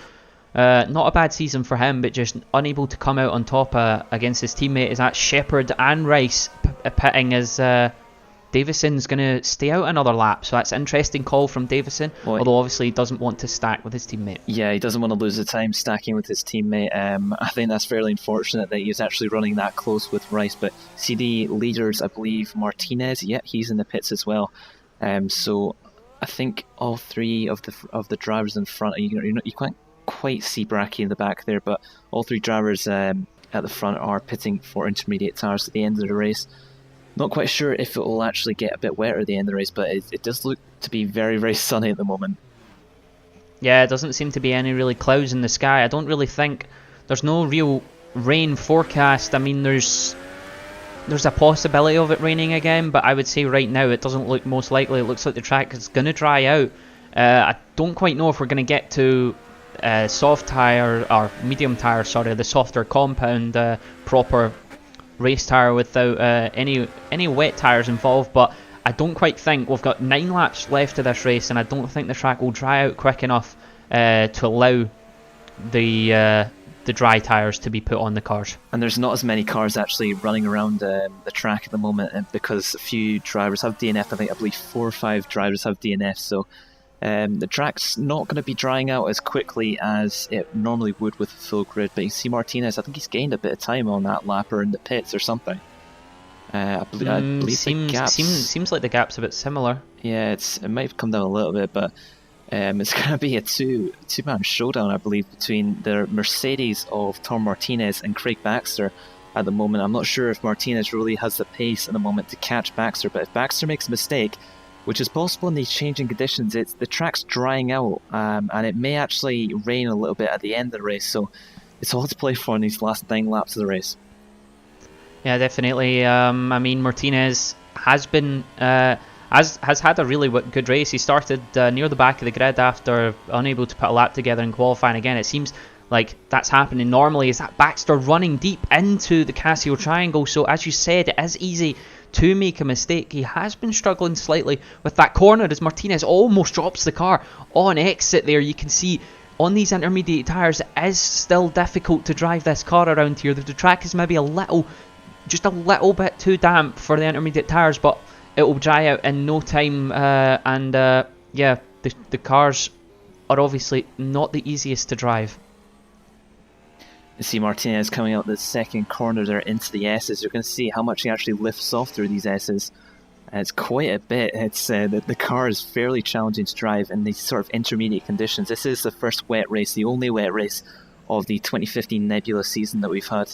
[SPEAKER 1] not a bad season for him, but just unable to come out on top against his teammate. Is that Shepherd and Rice pitting as Davison's going to stay out another lap. So that's an interesting call from Davison, although obviously he doesn't want to stack with his teammate.
[SPEAKER 3] Yeah, he doesn't want to lose the time stacking with his teammate. I think that's fairly unfortunate that he was actually running that close with Rice. But see the leaders, I believe Martinez, yeah, he's in the pits as well. So I think all 3 of the drivers in front, you can't quite see Bracky in the back there, but all 3 drivers at the front are pitting for intermediate tyres at the end of the race. Not quite sure if it will actually get a bit wetter at the end of the race, but it does look to be very sunny at the moment.
[SPEAKER 1] Yeah, it doesn't seem to be any really clouds in the sky. I don't really think there's no real rain forecast. I mean, there's a possibility of it raining again, but I would say right now it doesn't look most likely. It looks like the track is going to dry out. I don't quite know if we're going to get to soft tyre or medium tyre, the softer compound proper race tyre without any wet tyres involved, but I don't quite think we've got 9 laps left of this race, and I don't think the track will dry out quick enough to allow the dry tyres to be put on the cars. And
[SPEAKER 3] there's not as many cars actually running around the track at the moment, because a few drivers have DNF. I believe 4 or 5 drivers have DNF, so the track's not going to be drying out as quickly as it normally would with a full grid. But you see Martinez, I think he's gained a bit of time on that lap or in the pits or something. I believe the gaps...
[SPEAKER 1] Seems like the gap's a bit similar.
[SPEAKER 3] Yeah, it might have come down a little bit, but it's going to be a two-man showdown, I believe, between the Mercedes of Tom Martinez and Craig Baxter at the moment. I'm not sure if Martinez really has the pace at the moment to catch Baxter, but if Baxter makes a mistake, which is possible in these changing conditions, the track's drying out, and it may actually rain a little bit at the end of the race, so it's all to play for in these last 9 laps of the race.
[SPEAKER 1] Yeah, definitely. I mean, Martinez has been has had a really good race. He started near the back of the grid after unable to put a lap together in qualifying. Again, it seems like that's happening normally. Is that Baxter running deep into the Casio Triangle? So as you said, it is easy to make a mistake. He has been struggling slightly with that corner as Martinez almost drops the car on exit there. You can see on these intermediate tyres, it is still difficult to drive this car around here. The track is maybe just a little bit too damp for the intermediate tyres, but it will dry out in no time. Yeah, the cars are obviously not the easiest to drive.
[SPEAKER 3] You see Martinez coming out the second corner there into the S's. You're going to see how much he actually lifts off through these S's. It's quite a bit. It's the car is fairly challenging to drive in these sort of intermediate conditions. This is the first wet race, the only wet race of the 2015 Nebula season that we've had.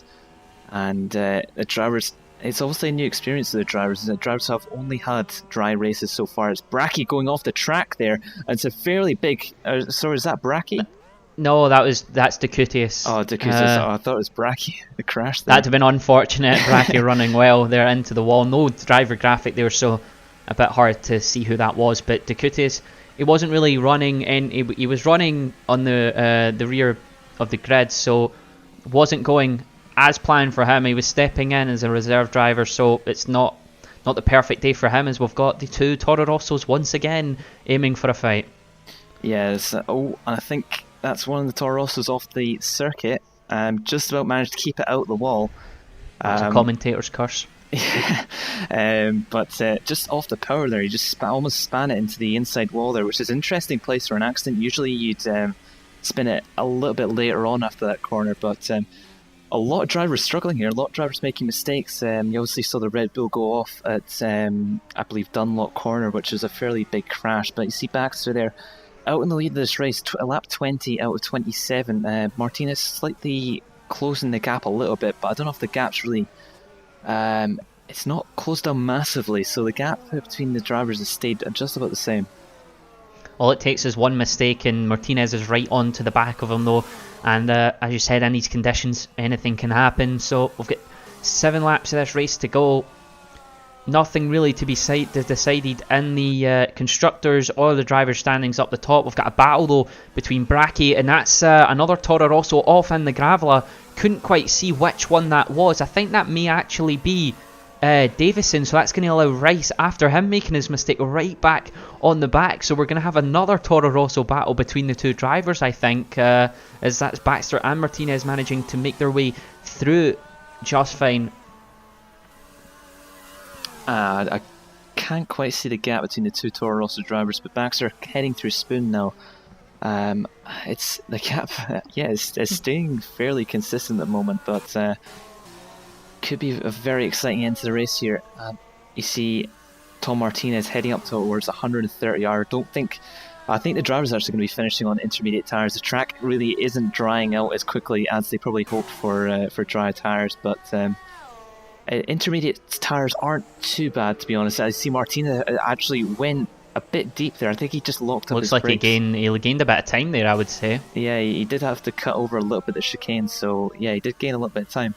[SPEAKER 3] And the drivers, it's obviously a new experience for the drivers. The drivers have only had dry races so far. It's Bracky going off the track there. And it's a fairly big... sorry, is that Bracky?
[SPEAKER 1] No, that's Decutius.
[SPEAKER 3] Oh, Decutius. I thought it was Bracky. The crash there.
[SPEAKER 1] That'd have been unfortunate. Bracky running well there into the wall. No driver graphic there, so a bit hard to see who that was. But Decutius, he wasn't really running, and he was running on the rear of the grid, so wasn't going as planned for him. He was stepping in as a reserve driver, so it's not the perfect day for him, as we've got the two Toro Rossos once again aiming for a fight.
[SPEAKER 3] Yes. And I think that's one of the Toro Rossos off the circuit. Just about managed to keep it out the wall.
[SPEAKER 1] That's a commentator's curse.
[SPEAKER 3] But just off the power there, he just almost span it into the inside wall there, which is an interesting place for an accident. Usually you'd spin it a little bit later on after that corner, but a lot of drivers struggling here, a lot of drivers making mistakes. You obviously saw the Red Bull go off at, I believe, Dunlop Corner, which was a fairly big crash, but you see Baxter there out in the lead of this race, lap 20 out of 27. Martinez slightly closing the gap a little bit, but I don't know if the gap's really... it's not closed down massively, so the gap between the drivers has stayed just about the same.
[SPEAKER 1] All it takes is one mistake, and Martinez is right on to the back of him, though. And as you said, in these conditions, anything can happen. So we've got 7 laps of this race to go. Nothing really to be decided in the constructors or the driver standings up the top. We've got a battle though between Bracky, and that's another Toro Rosso off in the Graveler. Couldn't quite see which one that was. I think that may actually be Davison, so that's going to allow Rice, after him making his mistake, right back on the back. So we're going to have another Toro Rosso battle between the two drivers, I think, as that's Baxter and Martinez managing to make their way through just fine.
[SPEAKER 3] I can't quite see the gap between the two Toro Rosso drivers, but Baxter heading through Spoon now. It's the gap, yeah, it's staying fairly consistent at the moment, but could be a very exciting end to the race here. You see Tom Martinez heading up towards 130 hour. I think the drivers are actually going to be finishing on intermediate tyres. The track really isn't drying out as quickly as they probably hoped for dry tyres, but intermediate tyres aren't too bad, to be honest. I see Martinez actually went a bit deep there. I think he just locked up his brakes.
[SPEAKER 1] Looks like he gained a bit of time there, I would say.
[SPEAKER 3] Yeah, he did have to cut over a little bit of the chicane, so yeah, he did gain a little bit of time.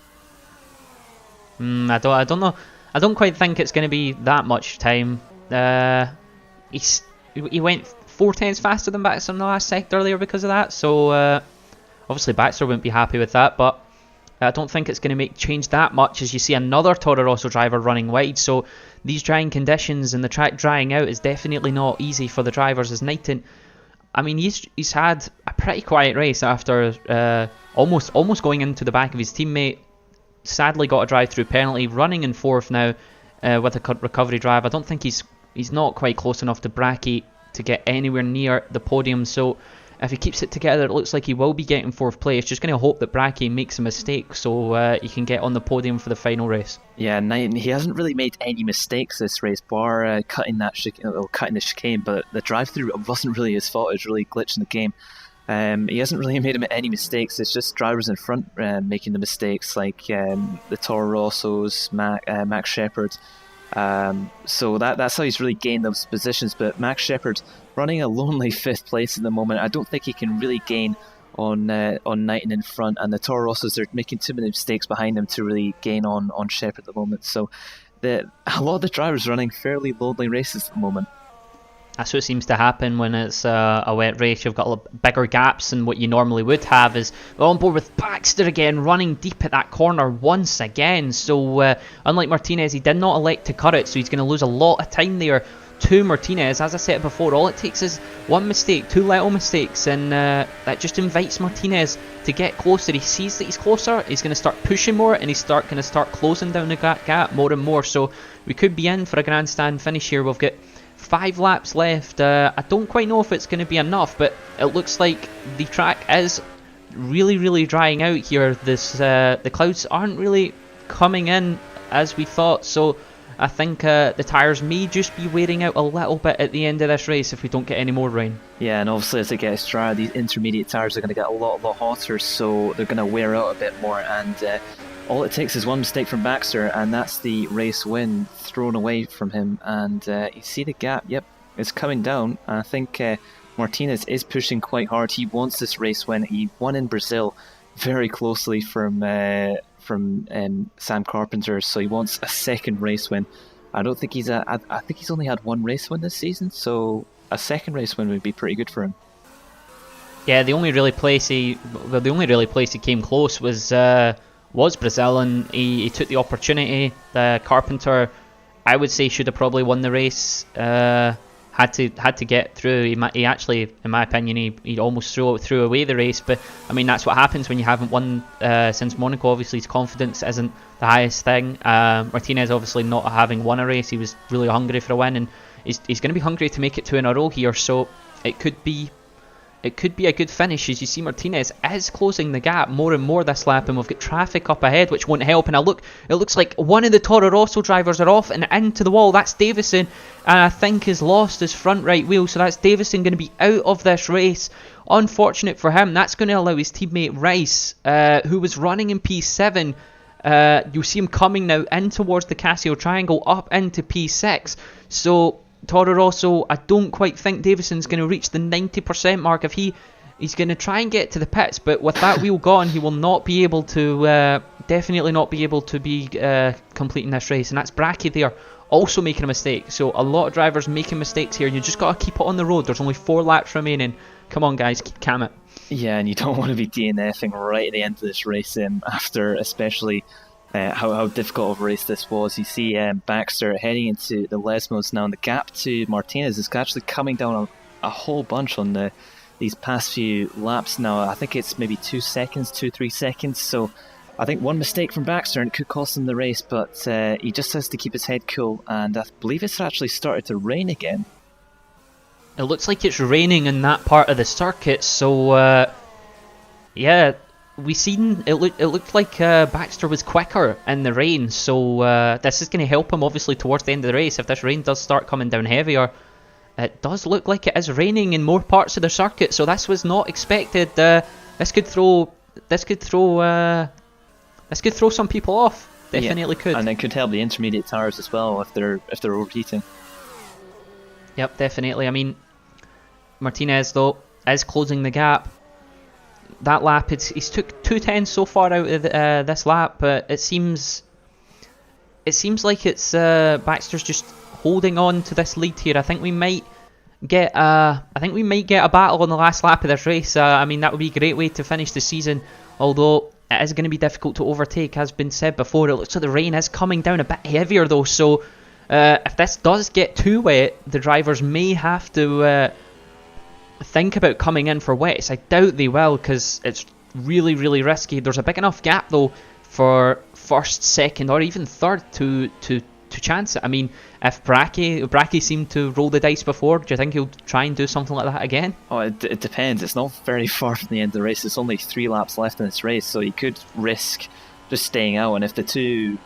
[SPEAKER 1] I don't know. I don't quite think it's going to be that much time. He went 4 tenths faster than Baxter in the last sector earlier because of that, so obviously Baxter wouldn't be happy with that, but I don't think it's going to change that much, as you see another Toro Rosso driver running wide. So these drying conditions and the track drying out is definitely not easy for the drivers, as Knighton, I mean, he's had a pretty quiet race after almost going into the back of his teammate. Sadly got a drive through penalty, running in 4th now with a recovery drive. I don't think he's not quite close enough to Bracky to get anywhere near the podium, so if he keeps it together, it looks like he will be getting 4th place. Just going to hope that Bracky makes a mistake so he can get on the podium for the final race.
[SPEAKER 3] Yeah, Knighton, he hasn't really made any mistakes this race, bar cutting the chicane, but the drive-through wasn't really his fault. It was really glitching the game. He hasn't really made any mistakes. It's just drivers in front making the mistakes, like the Toro Rossos, Max Shepard. So that's how he's really gained those positions. But Max Shepard running a lonely 5th place at the moment. I don't think he can really gain on Knighton in front, and the Toro Rossos are making too many mistakes behind him to really gain on Shepard at the moment. So a lot of the drivers running fairly lonely races at the moment.
[SPEAKER 1] That's what seems to happen when it's a wet race. You've got bigger gaps than what you normally would have. Is we're on board with Baxter again, running deep at that corner once again. So unlike Martinez, he did not elect to cut it, so he's going to lose a lot of time there to Martinez. As I said before, all it takes is one mistake, 2 little mistakes, and that just invites Martinez to get closer. He sees that he's closer, he's going to start pushing more, and he's going to start closing down the gap more and more. So we could be in for a grandstand finish here. We've got 5 laps left. I don't quite know if it's going to be enough, but it looks like the track is really drying out here. The clouds aren't really coming in as we thought, so I think the tyres may just be wearing out a little bit at the end of this race if we don't get any more rain.
[SPEAKER 3] Yeah, and obviously as it gets drier, these intermediate tyres are going to get a lot hotter, so they're going to wear out a bit more, and all it takes is one mistake from Baxter, and that's the race win thrown away from him. And you see the gap, yep, it's coming down. I think Martinez is pushing quite hard. He wants this race win. He won in Brazil very closely from Sam Carpenter, so he wants a 2nd race win. I think he's only had 1 race win this season, so a 2nd race win would be pretty good for him.
[SPEAKER 1] Yeah, the only really place he came close was Brazil, and he took the opportunity. Carpenter, I would say, should have probably won the race. Had to get through. He actually, in my opinion, he almost threw away the race. But I mean, that's what happens when you haven't won since Monaco. Obviously, his confidence isn't the highest thing. Martinez, obviously, not having won a race, he was really hungry for a win, and he's going to be hungry to make it 2 in a row here. So it could be a good finish. As you see, Martinez is closing the gap more and more this lap, and we've got traffic up ahead, which won't help. And it looks like one of the Toro Rosso drivers are off and into the wall. That's Davison, and I think has lost his front right wheel, so that's Davison going to be out of this race. Unfortunate for him. That's going to allow his teammate Rice, who was running in P7, you'll see him coming now in towards the Casio Triangle up into P6. So Toro Rosso, I don't quite think Davison's going to reach the 90% mark. If he's going to try and get to the pits, but with that wheel gone, he will not be able to, definitely not be able to be completing this race. And that's Bracky there, also making a mistake. So a lot of drivers making mistakes here. You just got to keep it on the road. There's only 4 laps remaining. Come on, guys, cam it.
[SPEAKER 3] Yeah, and you don't want to be DNFing right at the end of this race, after especially how difficult of a race this was. You see Baxter heading into the Lesmos now, and the gap to Martinez is actually coming down a whole bunch on these past few laps now. I think it's maybe 3 seconds, so I think one mistake from Baxter and it could cost him the race, but he just has to keep his head cool, and I believe it's actually started to rain again.
[SPEAKER 1] It looks like it's raining in that part of the circuit, so yeah, it looked like Baxter was quicker in the rain, so this is going to help him obviously towards the end of the race. If this rain does start coming down heavier, it does look like it is raining in more parts of the circuit, so this was not expected. This could throw some people off. Definitely could.
[SPEAKER 3] And it could help the intermediate tires as well if they're overheating.
[SPEAKER 1] Yep, definitely. I mean, Martinez though is closing the gap. That lap, he's took 2:10 so far out of this lap, but it seems like it's Baxter's just holding on to this lead here. I think we might get a battle on the last lap of this race. I mean, that would be a great way to finish the season. Although it is going to be difficult to overtake, as been said before. It looks like the rain is coming down a bit heavier though, so if this does get too wet, the drivers may have to think about coming in for wets. I doubt they will, because it's really risky. There's a big enough gap though for first, second, or even third to to chance it. I mean, if Bracky seemed to roll the dice before, do you think he'll try and do something like that again?
[SPEAKER 3] Oh, it depends. It's not very far from the end of the race. It's only 3 laps left in this race, so you could risk just staying out. And if the two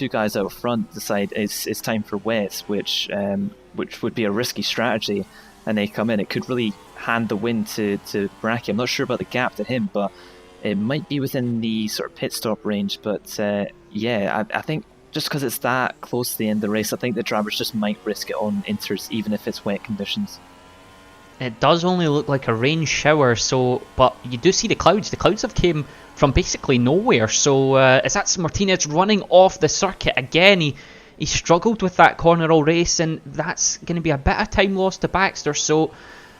[SPEAKER 3] guys out front decide it's time for wets, which would be a risky strategy, and they come in, it could really hand the win to Bracky. I'm not sure about the gap to him, but it might be within the sort of pit stop range. But yeah, I think just because it's that close to the end of the race, I think the drivers just might risk it on inters, even if it's wet conditions.
[SPEAKER 1] It does only look like a rain shower, but you do see the clouds. The clouds have came from basically nowhere. So is that Martinez running off the circuit again? He struggled with that corner all race, and that's going to be a bit of time lost to Baxter. So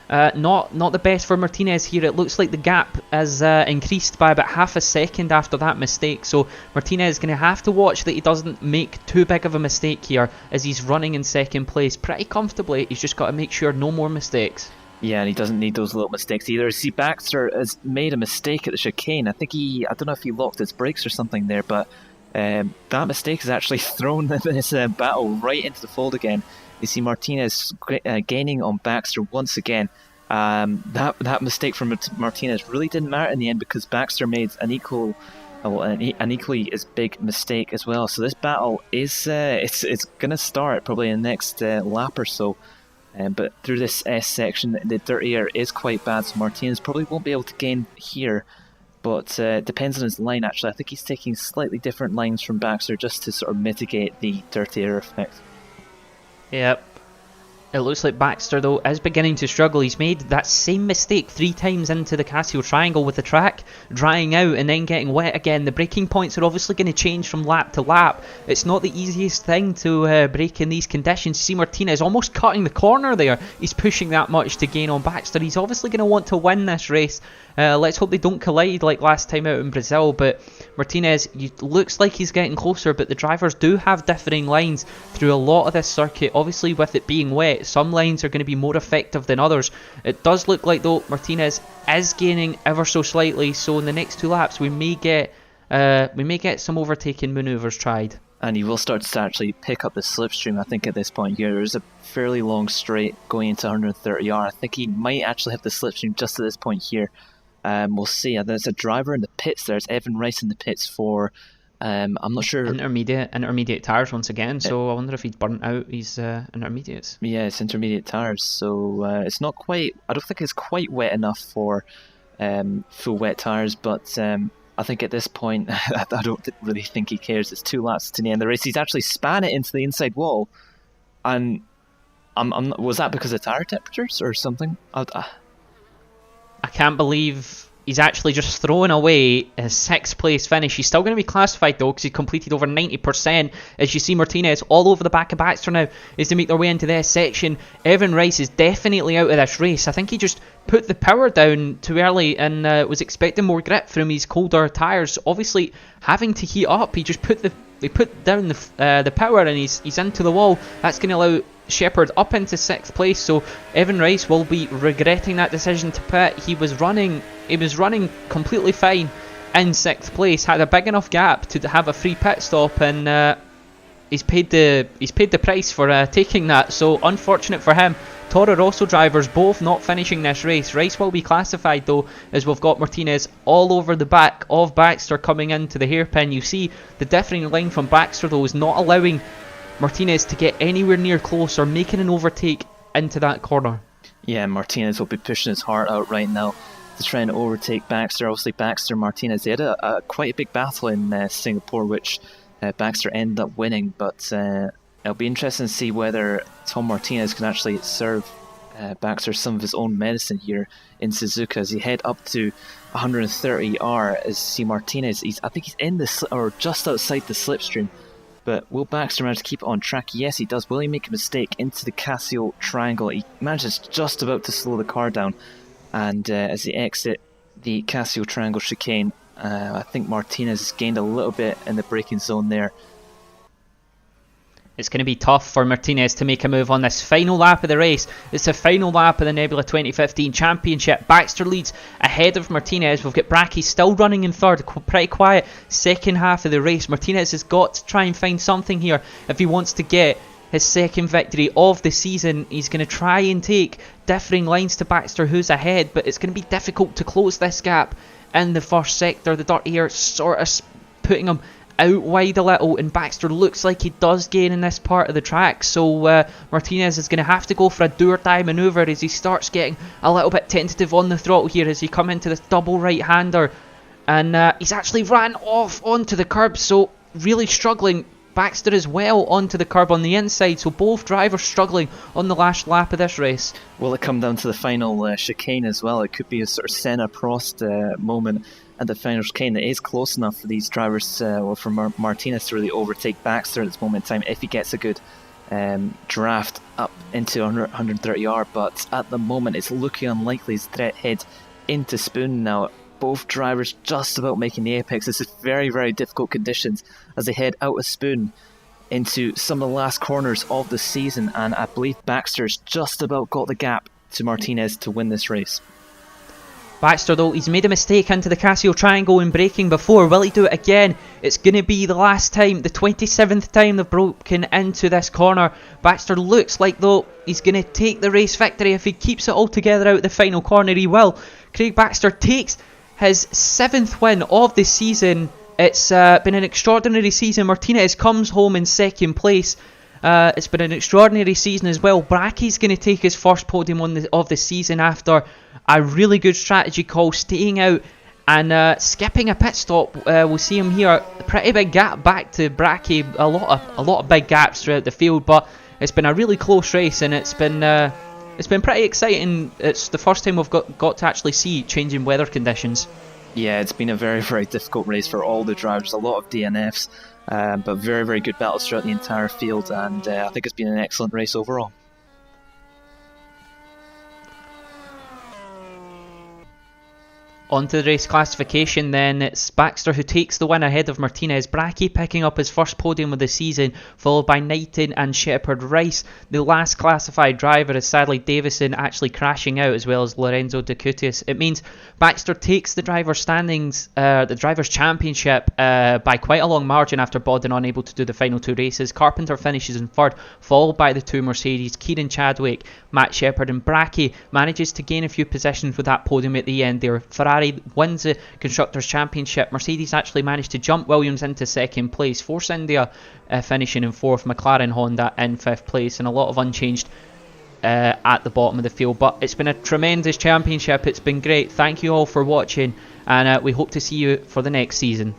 [SPEAKER 1] not the best for Martinez here. It looks like the gap has increased by about half a second after that mistake. So Martinez is going to have to watch that he doesn't make too big of a mistake here as he's running in second place pretty comfortably. He's just got to make sure no more mistakes.
[SPEAKER 3] Yeah, and he doesn't need those little mistakes either. See, Baxter has made a mistake at the chicane. I don't know if he locked his brakes or something there, but that mistake has actually thrown this battle right into the fold again. You see Martinez gaining on Baxter once again. That mistake from Martinez really didn't matter in the end because Baxter made an equally as big mistake as well. So this battle is it's gonna start probably in the next lap or so. But through this S section, the dirty air is quite bad, so Martinez probably won't be able to gain here. But it depends on his line, actually. I think he's taking slightly different lines from Baxter just to sort of mitigate the dirty air effect.
[SPEAKER 1] Yep. It looks like Baxter, though, is beginning to struggle. He's made that same mistake 3 times into the Casio triangle with the track drying out and then getting wet again. The braking points are obviously going to change from lap to lap. It's not the easiest thing to brake in these conditions. You see Martinez almost cutting the corner there. He's pushing that much to gain on Baxter. He's obviously going to want to win this race. Let's hope they don't collide like last time out in Brazil. But Martinez looks like he's getting closer, but the drivers do have differing lines through a lot of this circuit. Obviously, with it being wet, some lines are going to be more effective than others. It does look like, though, Martinez is gaining ever so slightly. So in the next 2 laps, we may get some overtaking manoeuvres tried.
[SPEAKER 3] And he will start to actually pick up the slipstream, I think, at this point here. There's a fairly long straight going into 130R. I think he might actually have the slipstream just at this point here. We'll see. There's a driver in the pits. There's Evan Rice in the pits for, I'm not sure.
[SPEAKER 1] Intermediate tyres once again. So I wonder if he'd burnt out his intermediates.
[SPEAKER 3] Yeah, it's intermediate tyres. So it's not quite. I don't think it's quite wet enough for full wet tyres. But I think at this point, I don't really think he cares. It's 2 laps to the end of the race. He's actually span it into the inside wall, and was that because of tyre temperatures or something?
[SPEAKER 1] I can't believe he's actually just thrown away a 6th place finish. He's still going to be classified though because he completed over 90%. As you see Martinez all over the back of Baxter now as they make their way into this section. Evan Rice is definitely out of this race. I think he just put the power down too early and was expecting more grip from his colder tyres. Obviously having to heat up, he just put down the power and he's into the wall. That's going to allow Shepherd up into 6th place, so Evan Rice will be regretting that decision to pit. He was running completely fine in 6th place, had a big enough gap to have a free pit stop, and he's paid the price for taking that. So unfortunate for him. Toro Rosso drivers both not finishing this race. Rice will be classified though, as we've got Martinez all over the back of Baxter coming into the hairpin. You see the differing line from Baxter though is not allowing Martinez to get anywhere near close or making an overtake into that corner. Yeah, Martinez will be pushing his heart out right now to try and overtake Baxter. Obviously Baxter, Martinez, they had a quite a big battle in Singapore, which Baxter ended up winning, but it'll be interesting to see whether Tom Martinez can actually serve Baxter some of his own medicine here in Suzuka as he head up to 130R. As see Martinez, I think he's in or just outside the slipstream. But will Baxter manage to keep it on track? Yes, he does. Will he make a mistake into the Casio triangle? He manages just about to slow the car down. And as they exit the Casio triangle chicane, I think Martinez has gained a little bit in the braking zone there. it's going to be tough for Martinez to make a move on this final lap of the race. It's the final lap of the Nebula 2015 Championship. Baxter leads ahead of Martinez. We've got Brackey still running in third, pretty quiet second half of the race. Martinez has got to try and find something here if he wants to get his second victory of the season. He's going to try and take differing lines to Baxter, who's ahead, but it's going to be difficult to close this gap in the first sector. The dirt here sort of putting him out wide a little, and Baxter looks like he does gain in this part of the track, so Martinez is going to have to go for a do-or-die manoeuvre as he starts getting a little bit tentative on the throttle here as he come into this double right-hander, and he's actually ran off onto the curb, so really struggling. Baxter as well onto the curb on the inside, so both drivers struggling on the last lap of this race.
[SPEAKER 3] Will it come down to the final chicane as well? It could be a sort of Senna-Prost moment at the final chicane that is close enough for these drivers, or for Martinez to really overtake Baxter at this moment in time if he gets a good draft up into 130R, but at the moment it's looking unlikely as threat heads into Spoon now. Both drivers just about making the apex. This is very, very difficult conditions as they head out of Spoon into some of the last corners of the season, and I believe Baxter's just about got the gap to Martinez to win this race.
[SPEAKER 1] Baxter, though, he's made a mistake into the Casio Triangle in braking before. Will he do it again? It's going to be the last time, the 27th time they've broken into this corner. Baxter looks like, though, he's going to take the race victory. If he keeps it all together out the final corner, he will. Craig Baxter takes his 7th win of the season. It's been an extraordinary season. Martinez comes home in second place. It's been an extraordinary season as well. Brackey's going to take his first podium of the season after a really good strategy call, staying out and skipping a pit stop. We'll see him here. A pretty big gap back to Brackey. A lot of big gaps throughout the field, but it's been a really close race, and it's been pretty exciting. It's the first time we've got to actually see changing weather conditions.
[SPEAKER 3] Yeah, it's been a very, very difficult race for all the drivers. A lot of DNFs, but very, very good battles throughout the entire field, and I think it's been an excellent race overall.
[SPEAKER 1] On to the race classification then. It's Baxter who takes the win ahead of Martinez. Brackey picking up his first podium of the season, followed by Knighton and Shepherd Rice. The last classified driver is sadly Davison, actually crashing out, as well as Lorenzo De Cutius. It means Baxter takes the driver's standings, the driver's championship by quite a long margin after Bodden unable to do the final two races. Carpenter finishes in third, followed by the two Mercedes, Kieran Chadwick, Matt Shepherd, and Brackey manages to gain a few positions with that podium at the end there. Ferrari wins the Constructors' Championship. Mercedes actually managed to jump Williams into second place. Force India finishing in fourth. McLaren Honda in fifth place, and a lot of unchanged at the bottom of the field. But it's been a tremendous championship. It's been great. Thank you all for watching, and we hope to see you for the next season.